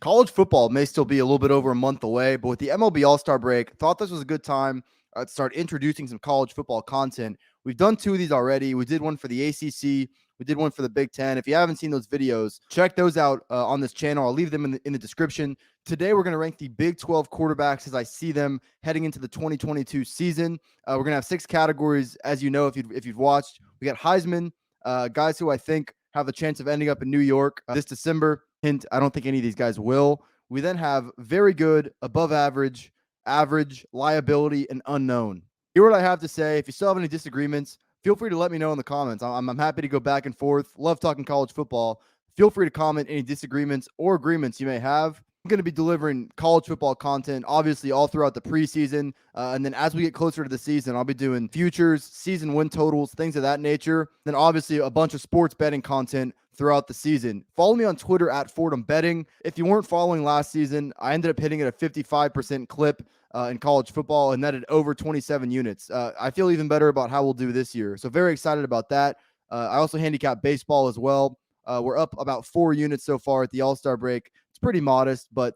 College football may still be a little bit over a month away, but with the MLB All-Star break, thought this was a good time to start introducing some college football content. We've done two of these already. We did one for the ACC. We did one for the Big Ten. If you haven't seen those videos, check those out on this channel. I'll leave them in the description. Today, we're going to rank the Big 12 quarterbacks as I see them heading into the 2022 season. We're going to have 6 categories, as you know, if you've watched. We got Heisman, guys who I think have a chance of ending up in New York this December. Hint, I don't think any of these guys will. We then have very good, above average, average, liability, and unknown. Hear what I have to say. If you still have any disagreements, feel free to let me know in the comments. I'm happy to go back and forth. Love talking college football. Feel free to comment any disagreements or agreements you may have. I'm going to be delivering college football content, obviously, all throughout the preseason. And then as we get closer to the season, I'll be doing futures, season win totals, things of that nature. Then obviously a bunch of sports betting content throughout the season. Follow me on Twitter at Fordham Betting. If you weren't following last season, I ended up hitting at a 55% clip in college football and netted over 27 units. I feel even better about how we'll do this year. So very excited about that. I also handicap baseball as well. We're up about 4 units so far at the All-Star break. It's pretty modest, but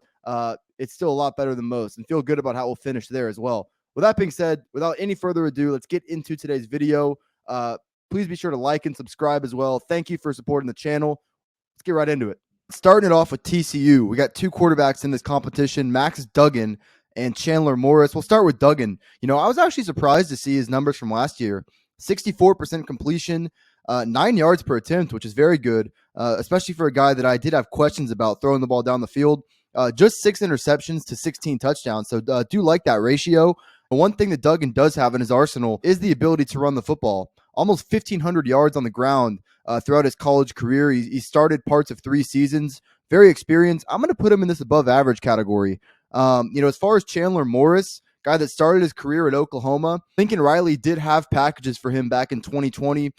it's still a lot better than most, and feel good about how we'll finish there as well. With that being said, without any further ado, let's get into today's video. Please be sure to like and subscribe as well. Thank you for supporting the channel. Let's get right into it. Starting it off with TCU, we got 2 quarterbacks in this competition, Max Duggan and Chandler Morris. We'll start with Duggan. You know, I was actually surprised to see his numbers from last year. 64% completion, 9 yards per attempt, which is very good, especially for a guy that I did have questions about throwing the ball down the field. Just 6 interceptions to 16 touchdowns. So do like that ratio. And one thing that Duggan does have in his arsenal is the ability to run the football. Almost 1,500 yards on the ground throughout his college career. He started parts of 3 seasons. Very experienced. I'm going to put him in this above average category. As far as Chandler Morris, guy that started his career at Oklahoma, Lincoln Riley did have packages for him back in 2020.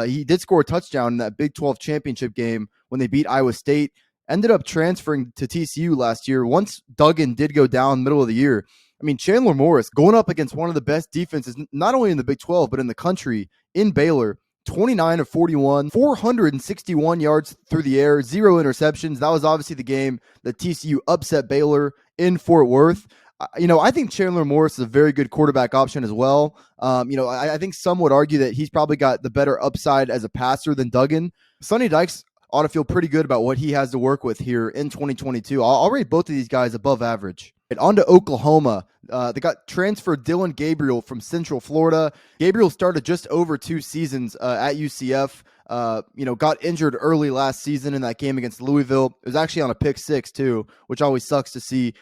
He did score a touchdown in that Big 12 championship game when they beat Iowa State. Ended up transferring to TCU last year once Duggan did go down middle of the year. I mean, Chandler Morris going up against one of the best defenses, not only in the Big 12, but in the country, in Baylor. 29 of 41, 461 yards through the air, 0 interceptions. That was obviously the game that TCU upset Baylor in Fort Worth. I think Chandler Morris is a very good quarterback option as well. I think some would argue that he's probably got the better upside as a passer than Duggan. Sonny Dykes ought to feel pretty good about what he has to work with here in 2022. I'll rate both of these guys above average. And on to Oklahoma. They got transferred Dillon Gabriel from Central Florida. Gabriel started just over 2 seasons at UCF. Got injured early last season in that game against Louisville. It was actually on a pick 6 too, which always sucks to see.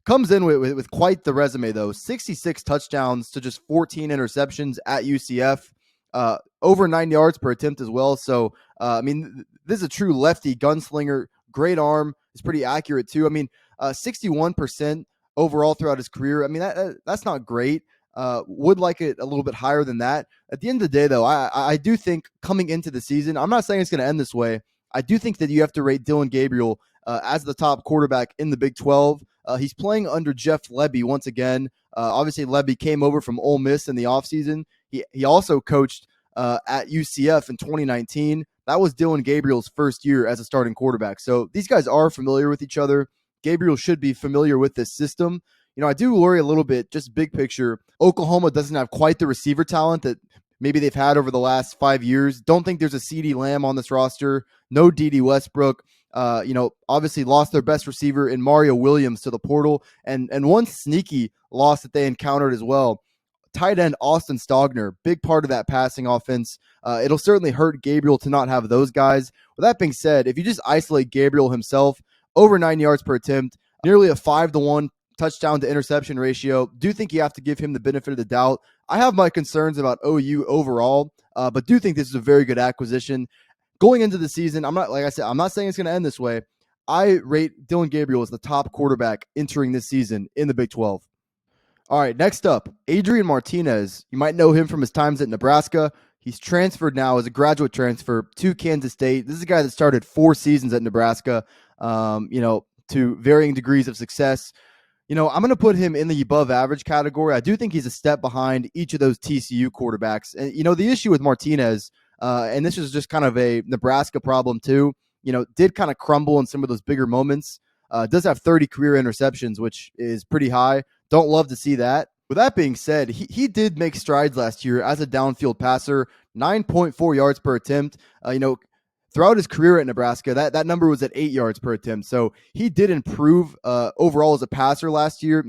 Comes in with quite the resume, though. 66 touchdowns to just 14 interceptions at UCF. Over 9 yards per attempt as well. So, this is a true lefty gunslinger. Great arm. It's pretty accurate, too. 61% overall throughout his career. That's not great. Would like it a little bit higher than that. At the end of the day, though, I do think coming into the season, I'm not saying it's going to end this way. I do think that you have to rate Dillon Gabriel as the top quarterback in the Big 12. He's playing under Jeff Lebby once again. Obviously, Lebby came over from Ole Miss in the offseason. He also coached at UCF in 2019. That was Dillon Gabriel's first year as a starting quarterback. So these guys are familiar with each other. Gabriel should be familiar with this system. I do worry a little bit, just big picture. Oklahoma doesn't have quite the receiver talent that maybe they've had over the last 5 years. Don't think there's a CeeDee Lamb on this roster. No D.D. Westbrook. Obviously lost their best receiver in Mario Williams to the portal. And one sneaky loss that they encountered as well. Tight end Austin Stogner, big part of that passing offense. It'll certainly hurt Gabriel to not have those guys. With that being said, if you just isolate Gabriel himself, over 9 yards per attempt, nearly a 5-to-1 touchdown to interception ratio. Do think you have to give him the benefit of the doubt. I have my concerns about OU overall, but do think this is a very good acquisition. Going into the season, I'm not saying it's going to end this way. I rate Dillon Gabriel as the top quarterback entering this season in the Big 12. All right, next up, Adrian Martinez. You might know him from his times at Nebraska. He's transferred now as a graduate transfer to Kansas State. This is a guy that started 4 seasons at Nebraska, to varying degrees of success. I'm going to put him in the above average category. I do think he's a step behind each of those TCU quarterbacks. And, the issue with Martinez, and this is just kind of a Nebraska problem too, did kind of crumble in some of those bigger moments. Does have 30 career interceptions, which is pretty high. Don't love to see that. With that being said, he did make strides last year as a downfield passer, 9.4 yards per attempt. Throughout his career at Nebraska, that number was at 8 yards per attempt. So he did improve overall as a passer last year.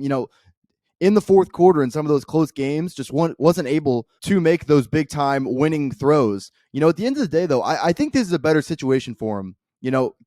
In the fourth quarter in some of those close games, just wasn't able to make those big time winning throws. At the end of the day, though, I think this is a better situation for him.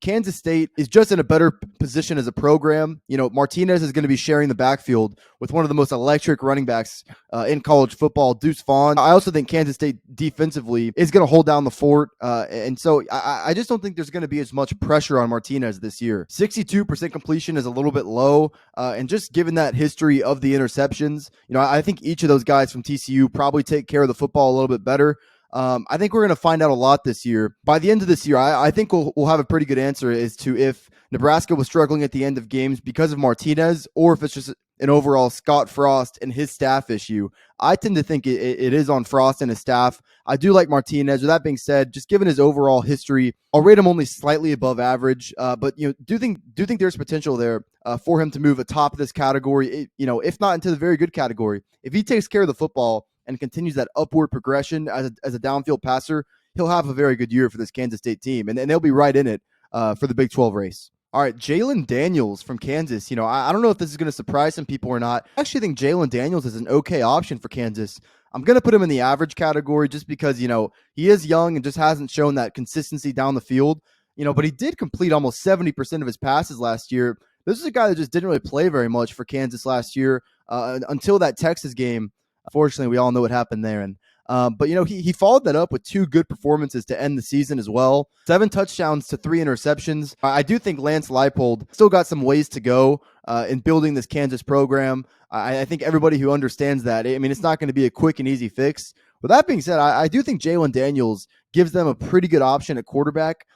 Kansas State is just in a better position as a program. Martinez is going to be sharing the backfield with one of the most electric running backs in college football, Deuce Vaughn. I also think Kansas State defensively is going to hold down the fort. And so I just don't think there's going to be as much pressure on Martinez this year. 62% completion is a little bit low. And just given that history of the interceptions, I think each of those guys from TCU probably take care of the football a little bit better. I think we're going to find out a lot this year. By the end of this year, I think we'll have a pretty good answer as to if Nebraska was struggling at the end of games because of Martinez or if it's just an overall Scott Frost and his staff issue. I tend to think it is on Frost and his staff. I do like Martinez. With that being said, just given his overall history, I'll rate him only slightly above average. But do think there's potential there for him to move atop this category. If not into the very good category, if he takes care of the football and continues that upward progression as a downfield passer, he'll have a very good year for this Kansas State team, and they'll be right in it for the Big 12 race. All right, Jalon Daniels from Kansas. I don't know if this is going to surprise some people or not. I actually think Jalon Daniels is an okay option for Kansas. I'm going to put him in the average category just because, he is young and just hasn't shown that consistency down the field. But he did complete almost 70% of his passes last year. This is a guy that just didn't really play very much for Kansas last year until that Texas game. Unfortunately, we all know what happened there. But he followed that up with 2 good performances to end the season as well. 7 touchdowns to 3 interceptions. I do think Lance Leipold still got some ways to go in building this Kansas program. I think everybody who understands that, it's not going to be a quick and easy fix. With that being said, I do think Jalon Daniels gives them a pretty good option at quarterback.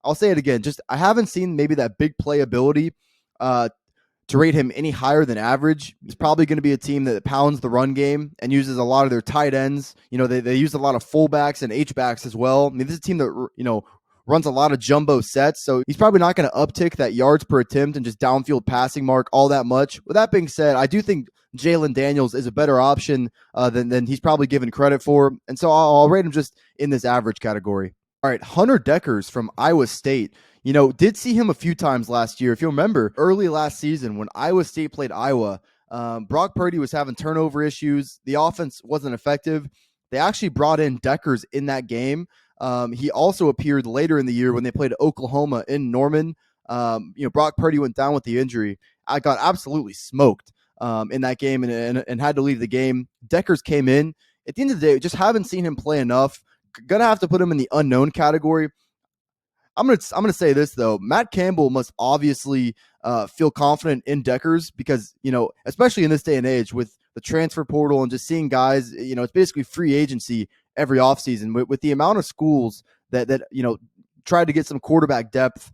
I'll say it again. Just I haven't seen maybe that big playability to rate him any higher than average. He's probably going to be a team that pounds the run game and uses a lot of their tight ends. They use a lot of fullbacks and H-backs as well. This is a team that, runs a lot of jumbo sets. So he's probably not going to uptick that yards per attempt and just downfield passing mark all that much. With that being said, I do think Jalon Daniels is a better option than he's probably given credit for. And so I'll rate him just in this average category. All right, Hunter Dekkers from Iowa State. Did see him a few times last year. If you remember, early last season when Iowa State played Iowa, Brock Purdy was having turnover issues. The offense wasn't effective. They actually brought in Dekkers in that game. He also appeared later in the year when they played Oklahoma in Norman. Brock Purdy went down with the injury. I got absolutely smoked in that game and had to leave the game. Dekkers came in. At the end of the day, just haven't seen him play enough. Gonna have to put him in the unknown category. I'm gonna say this though. Matt Campbell must obviously feel confident in Dekkers because especially in this day and age with the transfer portal and just seeing guys, it's basically free agency every offseason with the amount of schools that tried to get some quarterback depth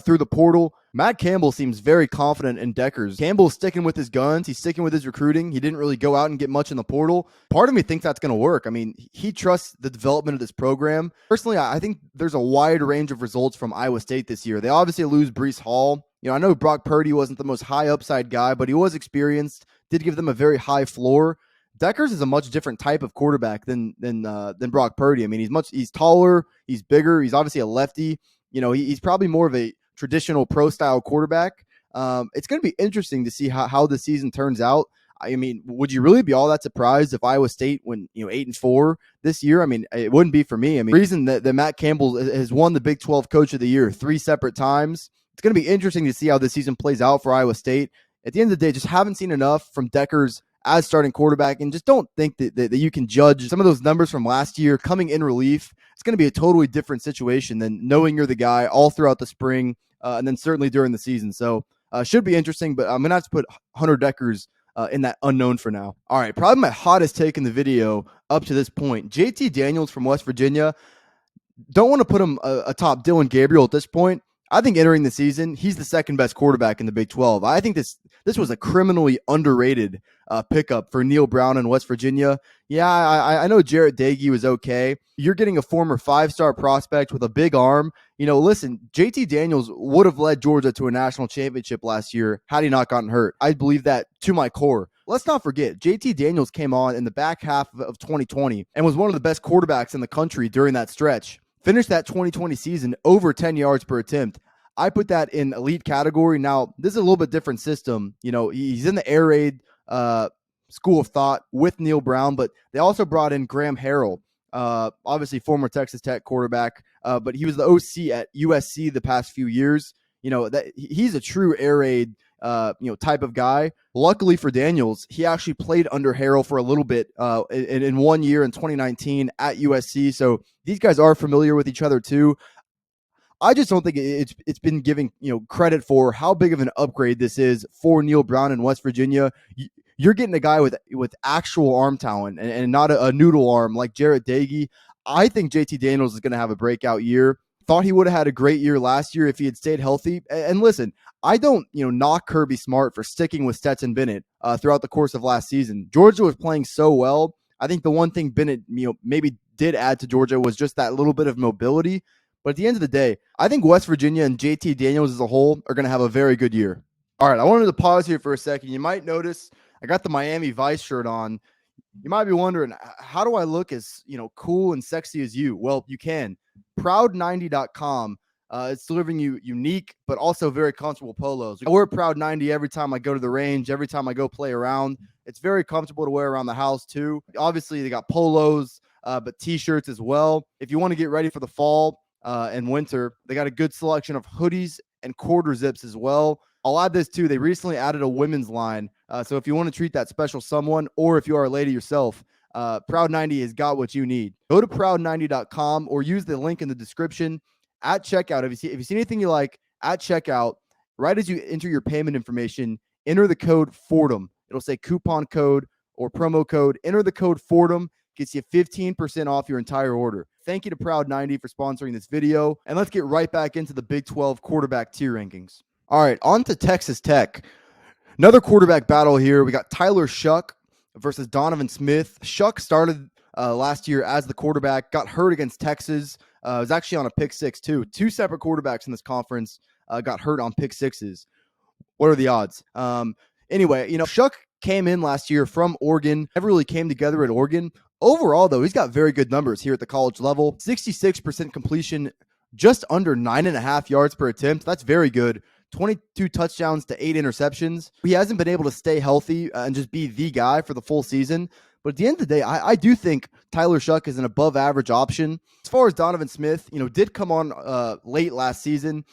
through the portal. Matt Campbell seems very confident in Dekkers. Campbell's sticking with his guns. He's sticking with his recruiting. He didn't really go out and get much in the portal. Part of me thinks that's going to work. He trusts the development of this program. Personally, I think there's a wide range of results from Iowa State this year. They obviously lose Breece Hall. I know Brock Purdy wasn't the most high upside guy, but he was experienced, did give them a very high floor. Dekkers is a much different type of quarterback than Brock Purdy. He's taller, he's bigger, he's obviously a lefty. He's probably more of a traditional pro-style quarterback. It's going to be interesting to see how the season turns out. Would you really be all that surprised if Iowa State went 8-4 this year? It wouldn't be for me. The reason that Matt Campbell has won the Big 12 Coach of the Year 3 separate times. It's going to be interesting to see how the season plays out for Iowa State. At the end of the day, just haven't seen enough from Dekkers as starting quarterback, and just don't think that you can judge some of those numbers from last year coming in relief. It's going to be a totally different situation than knowing you're the guy all throughout the spring and then certainly during the season. So should be interesting, but I'm going to have to put Hunter Dekkers in that unknown for now. All right, probably my hottest take in the video up to this point. JT Daniels from West Virginia. Don't want to put him atop Dillon Gabriel at this point. I think entering the season, he's the second best quarterback in the Big 12. I think this was a criminally underrated pickup for Neil Brown in West Virginia. Yeah, I know Jarret Doege was okay. You're getting a former 5-star prospect with a big arm. Listen, JT Daniels would have led Georgia to a national championship last year had he not gotten hurt. I believe that to my core. Let's not forget, JT Daniels came on in the back half of 2020 and was one of the best quarterbacks in the country during that stretch. Finished that 2020 season over 10 yards per attempt. I put that in elite category. Now, this is a little bit different system. He's in the air raid school of thought with Neil Brown, but they also brought in Graham Harrell, obviously former Texas Tech quarterback, but he was the OC at USC the past few years. That he's a true air raid type of guy. Luckily for Daniels, he actually played under Harrell for a little bit in 1 year in 2019 at USC. So these guys are familiar with each other too. I just don't think it's been giving credit for how big of an upgrade this is for Neil Brown in West Virginia. You're getting a guy with actual arm talent and not a noodle arm like Jarret Doege. I think JT Daniels is going to have a breakout year. Thought he would have had a great year last year if he had stayed healthy. And listen, I don't knock Kirby Smart for sticking with Stetson Bennett throughout the course of last season. Georgia was playing so well. I think the one thing Bennett maybe did add to Georgia was just that little bit of mobility. But at the end of the day, I think West Virginia and JT Daniels as a whole are going to have a very good year. All right, I wanted to pause here for a second. You might notice I got the Miami Vice shirt on. You might be wondering, how do I look as cool and sexy as you? Well, you can. Proud90.com. It's delivering you unique but also very comfortable polos. I wear Proud 90 every time I go to the range, every time I go play around. It's very comfortable to wear around the house too. Obviously, they got polos, but t-shirts as well. If you want to get ready for the fall and winter, they got a good selection of hoodies and quarter zips as well. I'll add this too. They recently added a women's line. So if you want to treat that special someone, or if you are a lady yourself, Proud90 has got what you need. Go to proud90.com or use the link in the description at checkout. If you see anything you like at checkout, right as you enter your payment information, enter the code Fordham. It'll say coupon code or promo code. Enter the code Fordham. Gets you 15% off your entire order. Thank you to Proud90 for sponsoring this video. And let's get right back into the Big 12 quarterback tier rankings. All right, on to Texas Tech. Another quarterback battle here. We got Tyler Shough versus Donovan Smith. Shough started last year as the quarterback, got hurt against Texas. Was actually on a pick six too. Two separate quarterbacks in this conference got hurt on pick sixes. What are the odds? Anyway, Shough came in last year from Oregon. Never really came together at Oregon. Overall, though, he's got very good numbers here at the college level. 66% completion, just under 9.5 yards per attempt. That's very good. 22 touchdowns to 8 interceptions. He hasn't been able to stay healthy and just be the guy for the full season. But at the end of the day, I do think Tyler Shough is an above average option. As far as Donovan Smith, did come on late last season,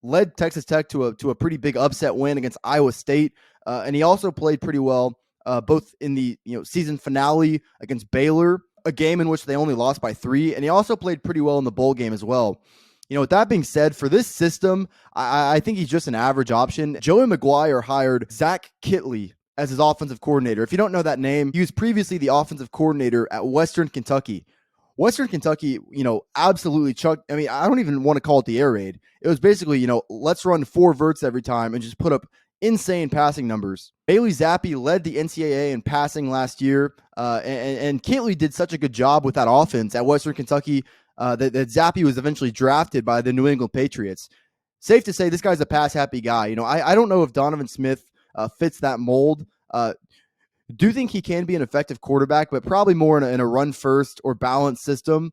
led Texas Tech to a pretty big upset win against Iowa State. And he also played pretty well both in the season finale against Baylor, a game in which they only lost by 3. And he also played pretty well in the bowl game as well. With that being said, for this system, I think he's just an average option. Joey McGuire hired Zach Kittley as his offensive coordinator. If you don't know that name, he was previously the offensive coordinator at Western Kentucky. Western Kentucky, absolutely chucked. I mean, I don't even want to call it the air raid. It was basically, let's run 4 verts every time and just put up insane passing numbers. Bailey Zappi led the NCAA in passing last year, and Kittley did such a good job with that offense at Western Kentucky that Zappi was eventually drafted by the New England Patriots. Safe to say, this guy's a pass-happy guy. I don't know if Donovan Smith fits that mold. Do think he can be an effective quarterback, but probably more in a run-first or balanced system.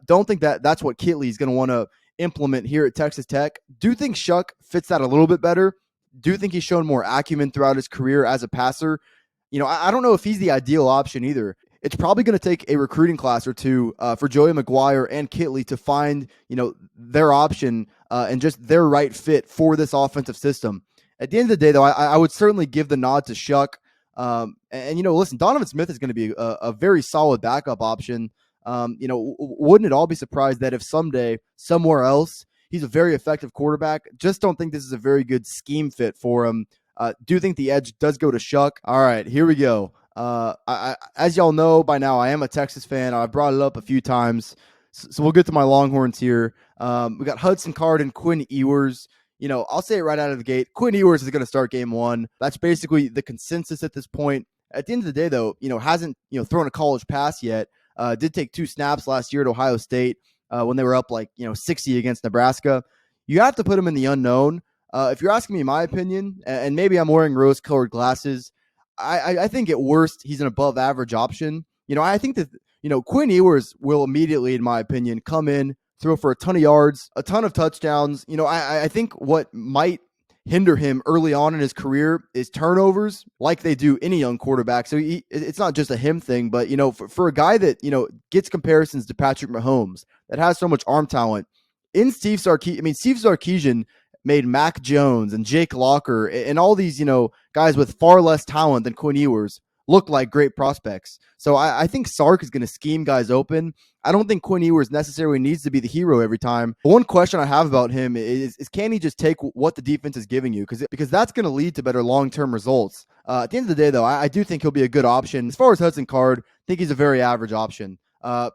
Don't think that's what Kittley is going to want to implement here at Texas Tech. Do think Shough fits that a little bit better. Do think he's shown more acumen throughout his career as a passer. I don't know if he's the ideal option either. It's probably going to take a recruiting class or two for Joey McGuire and Kittley to find, their option and just their right fit for this offensive system. At the end of the day, though, I would certainly give the nod to Shough. Listen, Donovan Smith is going to be a very solid backup option. Wouldn't it all be surprised that if someday, somewhere else, he's a very effective quarterback? Just don't think this is a very good scheme fit for him. Do think the edge does go to Shough. All right, here we go. As y'all know by now, I am a Texas fan. I've brought it up a few times. So we'll get to my Longhorns here. We got Hudson Card and Quinn Ewers. I'll say it right out of the gate. Quinn Ewers is going to start game one. That's basically the consensus at this point. At the end of the day, though, hasn't, thrown a college pass yet. Did take 2 snaps last year at Ohio State when they were up 60 against Nebraska. You have to put him in the unknown. If you're asking me my opinion, and maybe I'm wearing rose-colored glasses, I think at worst he's an above-average option. I think that, Quinn Ewers will immediately, in my opinion, come in, throw for a ton of yards, a ton of touchdowns. I think what might hinder him early on in his career is turnovers, like they do any young quarterback. So it's not just a him thing, but, for a guy that, gets comparisons to Patrick Mahomes, that has so much arm talent, Steve Sarkisian made Mac Jones and Jake Locker and all these, guys with far less talent than Quinn Ewers look like great prospects. So I think Sark is going to scheme guys open. I don't think Quinn Ewers necessarily needs to be the hero every time. But one question I have about him is can he just take what the defense is giving you? Because that's going to lead to better long-term results. At the end of the day, though, I do think he'll be a good option. As far as Hudson Card, I think he's a very average option.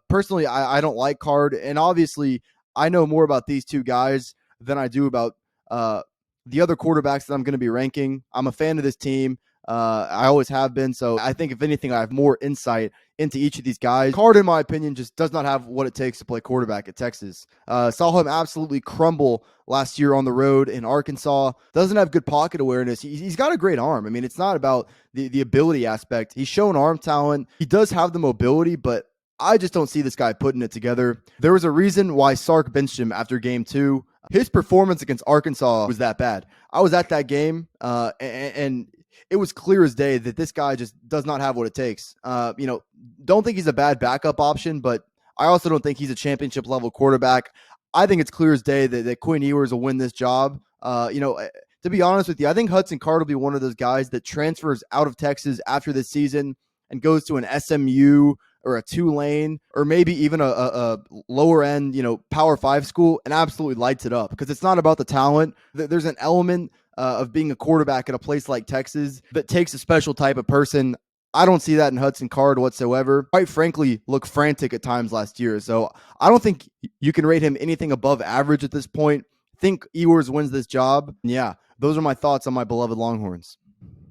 Personally, I don't like Card, and obviously I know more about these two guys than I do about the other quarterbacks that I'm going to be ranking. I'm a fan of this team. I always have been. So I think if anything, I have more insight into each of these guys. Card, in my opinion, just does not have what it takes to play quarterback at Texas. Saw him absolutely crumble last year on the road in Arkansas. Doesn't have good pocket awareness. He's got a great arm. I mean, it's not about the ability aspect. He's shown arm talent. He does have the mobility, but I just don't see this guy putting it together. There was a reason why Sark benched him after game 2. His performance against Arkansas was that bad. I was at that game, and it was clear as day that this guy just does not have what it takes. Don't think he's a bad backup option, but I also don't think he's a championship level quarterback. I think it's clear as day that Quinn Ewers will win this job. To be honest with you, I think Hudson Card will be one of those guys that transfers out of Texas after this season and goes to an SMU or a Tulane, or maybe even a lower end, Power 5 school, and absolutely lights it up. Because it's not about the talent. There's an element of being a quarterback at a place like Texas that takes a special type of person. I don't see that in Hudson Card whatsoever. Quite frankly, looked frantic at times last year. So I don't think you can rate him anything above average at this point. Think Ewers wins this job. Yeah, those are my thoughts on my beloved Longhorns.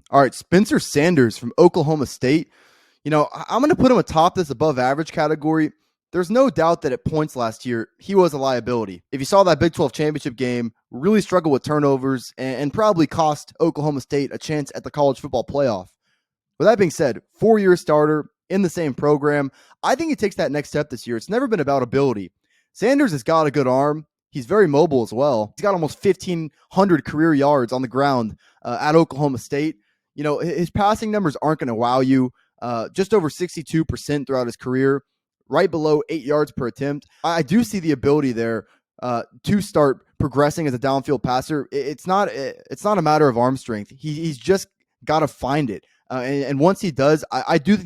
All right, Spencer Sanders from Oklahoma State. I'm going to put him atop this above average category. There's no doubt that at points last year, he was a liability. If you saw that Big 12 championship game, really struggled with turnovers and probably cost Oklahoma State a chance at the college football playoff. With that being said, 4-year starter in the same program. I think he takes that next step this year. It's never been about ability. Sanders has got a good arm. He's very mobile as well. He's got almost 1,500 career yards on the ground at Oklahoma State. His passing numbers aren't going to wow you. Just over 62% throughout his career, right below 8 yards per attempt. I do see the ability there to start progressing as a downfield passer. It's not a matter of arm strength. He's just got to find it. And once he does, I do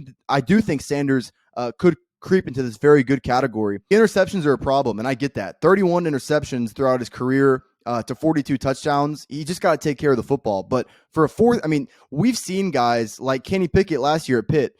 think Sanders could creep into this very good category. Interceptions are a problem, and I get that. 31 interceptions throughout his career. To 42 touchdowns. He just got to take care of the football. But for a fourth, we've seen guys like Kenny Pickett last year at Pitt.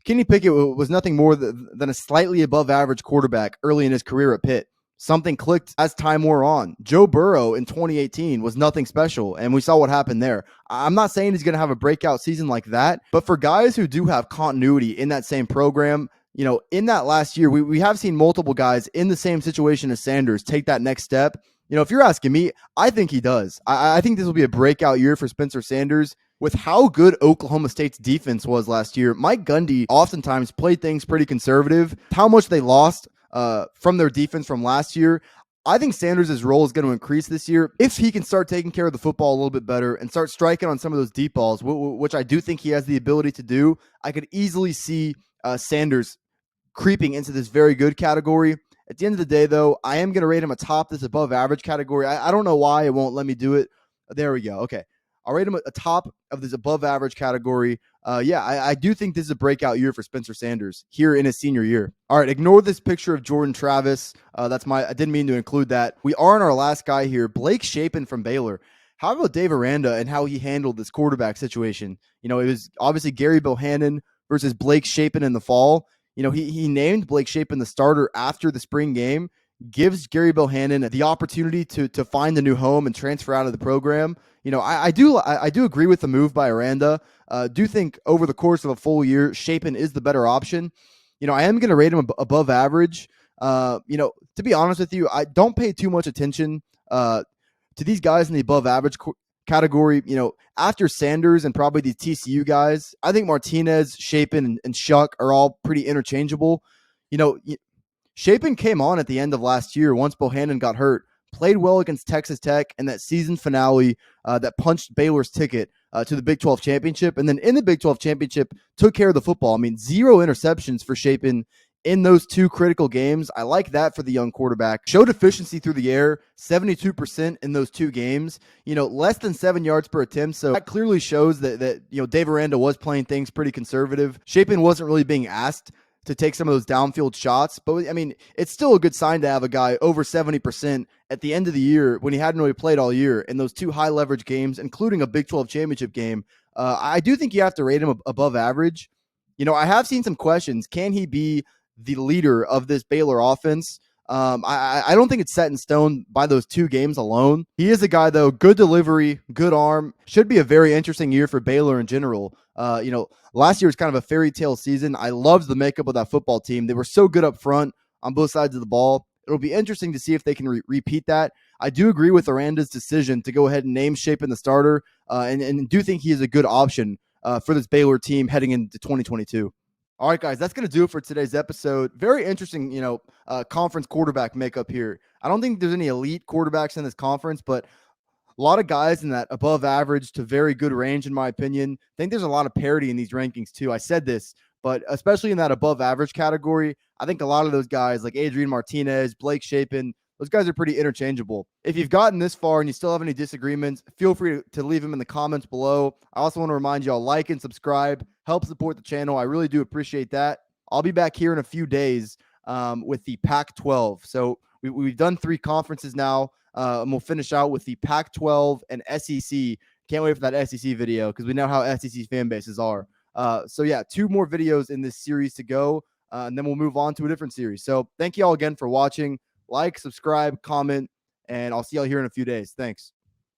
Kenny Pickett was nothing more than a slightly above average quarterback early in his career at Pitt. Something clicked as time wore on. Joe Burrow in 2018 was nothing special, and we saw what happened there. I'm not saying he's going to have a breakout season like that, but for guys who do have continuity in that same program, in that last year, we have seen multiple guys in the same situation as Sanders take that next step. If you're asking me, I think he does. I think this will be a breakout year for Spencer Sanders. With how good Oklahoma State's defense was last year, Mike Gundy oftentimes played things pretty conservative. How much they lost from their defense from last year, I think Sanders' role is going to increase this year if he can start taking care of the football a little bit better and start striking on some of those deep balls, which I do think he has the ability to do. I could easily see Sanders creeping into this very good category. At the end of the day, though, I am going to rate him atop this above average category. I don't know why it won't let me do it. There we go. Okay. I'll rate him atop of this above average category. I do think this is a breakout year for Spencer Sanders here in his senior year. All right. Ignore this picture of Jordan Travis. I didn't mean to include that. We are on our last guy here, Blake Shapen from Baylor. How about Dave Aranda and how he handled this quarterback situation? It was obviously Gary Bohannon versus Blake Shapen in the fall. He named Blake Shapen the starter after the spring game, gives Gary Bohannon the opportunity to find a new home and transfer out of the program. I do agree with the move by Aranda. Do think over the course of a full year, Shapen is the better option. I am going to rate him above average. To be honest with you, I don't pay too much attention to these guys in the above average category. After Sanders and probably these TCU guys, I think Martinez, Shapen, and Shough are all pretty interchangeable. You know, Shapen came on at the end of last year once Bohannon got hurt, played well against Texas Tech in that season finale that punched Baylor's ticket to the Big 12 championship. And then in the Big 12 championship, took care of the football. I mean, 0 interceptions for Shapen in those 2 critical games. I like that for the young quarterback. Showed efficiency through the air, 72% in those 2 games, less than 7 yards per attempt. So that clearly shows that Dave Aranda was playing things pretty conservative. Shapen wasn't really being asked to take some of those downfield shots. But I mean, it's still a good sign to have a guy over 70% at the end of the year when he hadn't really played all year in those 2 high leverage games, including a Big 12 championship game. I do think you have to rate him above average. I have seen some questions. Can he be the leader of this Baylor offense? I don't think it's set in stone by those 2 games alone. He is a guy, though, good delivery, good arm. Should be a very interesting year for Baylor in general. Last year was kind of a fairy tale season. I loved the makeup of that football team. They were so good up front on both sides of the ball. It'll be interesting to see if they can repeat that. I do agree with Aranda's decision to go ahead and name Shapen the starter, and do think he is a good option for this Baylor team heading into 2022. All right, guys, that's going to do it for today's episode. Very interesting, conference quarterback makeup here. I don't think there's any elite quarterbacks in this conference, but a lot of guys in that above average to very good range, in my opinion. I think there's a lot of parity in these rankings, too. I said this, but especially in that above average category, I think a lot of those guys like Adrian Martinez, Blake Shapen, those guys are pretty interchangeable. If you've gotten this far and you still have any disagreements, feel free to leave them in the comments below. I also want to remind you all, like and subscribe, help support the channel. I really do appreciate that. I'll be back here in a few days with the Pac-12. So we've done 3 conferences now, and we'll finish out with the Pac-12 and SEC. Can't wait for that SEC video because we know how SEC fan bases are. So yeah, 2 more videos in this series to go, and then we'll move on to a different series. So thank you all again for watching. Like, subscribe, comment, and I'll see y'all here in a few days. Thanks.